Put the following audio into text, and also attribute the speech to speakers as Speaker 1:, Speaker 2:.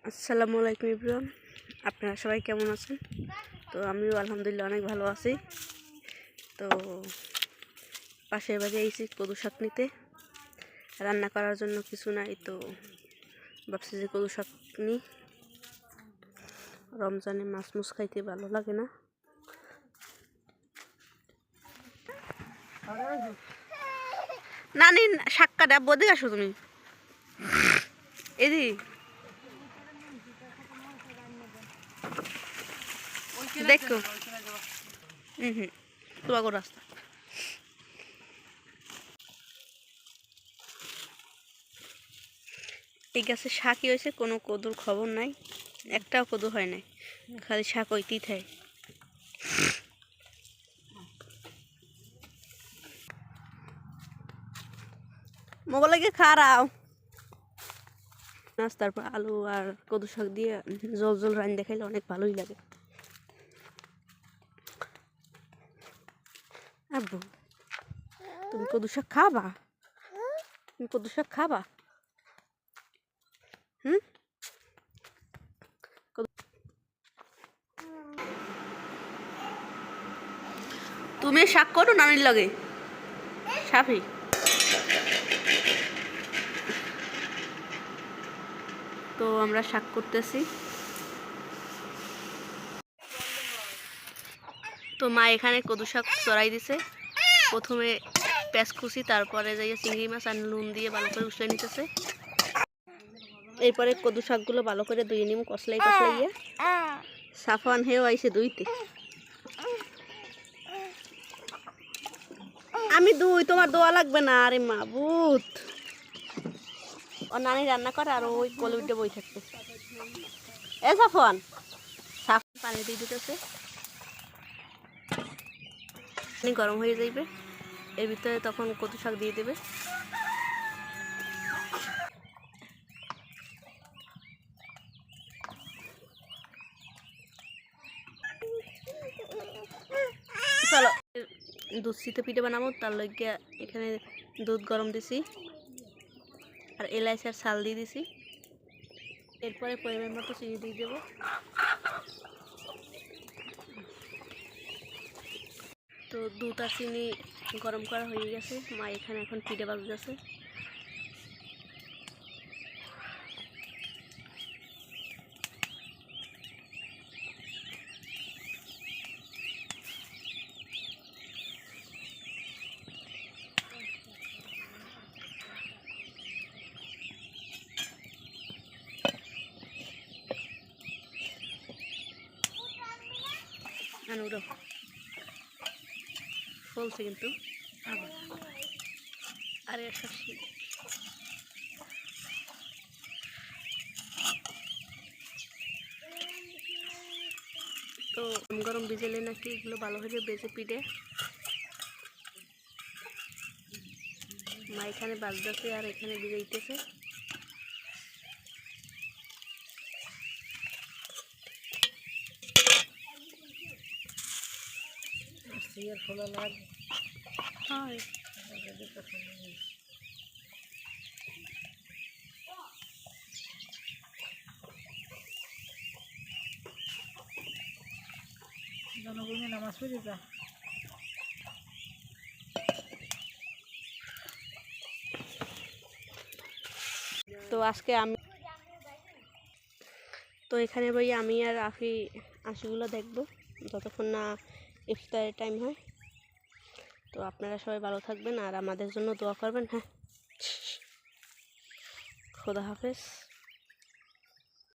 Speaker 1: আসসালামু আলাইকুম ইব্রাহিম, আপনারা সবাই কেমন আছেন? তো আমিও আলহামদুলিল্লাহ অনেক ভালো আছি। তো পাশের বাড়ি এসেছি কদু শাক নিতে। রান্না করার জন্য কিছু নাই, তো ভাবছি যে কদু শাক নিই। রমজানে মাছ মুছ খাইতে ভালো লাগে না। নানি শাক কাটা বদে আসো তুমি এদি দেখো। তোমাকে রাস্তা এই গাছে শাকই হয়েছে, কোনো কদুর খবর নাই, একটাও কদু হয় নাই, খালি শাক হইতেই থাকে। মোবাইলে গিয়ে খারাও নাস্তার পর আলু আর কদু শাক দিয়ে জল জল রান দেখাইলে অনেক ভালোই লাগে। আব্বু, তুমি কদু শাক খাবা? তুমি কদু শাক খাবা? তুমি শাক করো নানির লাগে সাফি। তো আমরা শাক করতেছি। তো মা এখানে কদু শাক চড়াই দিছে। প্রথমে পেঁয়াজ কুচি, তারপরে যাইয়ে চিংড়ি মাছ আর নুন দিয়ে ভালো করে উসলে নিতেছে। এরপরে কদু শাকগুলো ভালো করে ধুয়ে নিব, কষলাইয়ে। সাফান হেও আইসে ধুইতে। আমি দুই, তোমার দোয়া লাগবে না। আরে মাবুত, ও নানি রান্না করে আর ওই কোলে উঠে বই থাকতো। এ সাফান, সাফান পানি দিয়ে দিতেছে, পানি গরম হয়ে যাইবে। এর ভিতরে তখন কদু শাক দিয়ে দেবে। চলো দুধ শীতে পিঠে বানাবো, তার লইগে এখানে দুধ গরম দিছি আর এলাইচি আর ছাল দিয়ে দিছি। এরপরে পরিমাণ মতো চিনি দিয়ে দেবো। তো দুধ আর চিনি গরম করা হয়ে গেছে। মা এখানে এখন পিঠে বাজতেছে। আনুরো ফলছে কিন্তু আরে তো গরম ভিজেলে নাকি এগুলো ভালো হয়ে বেজে পিঠে। মা এখানে বাজতেছে আর এখানে ভিজাইতেছে। খোলা লাগ হয় জনগণের নামাজ পড়ে যা। তো আজকে আমি তো এখানে ভাই আমি আর রাফি আঁশগুলো দেখবো যতক্ষণ না ইফতারের টাইম হয়। তো আপনারা সবাই ভালো থাকবেন আর আমাদের জন্য দোয়া করবেন। হ্যাঁ, খোদা হাফেজ।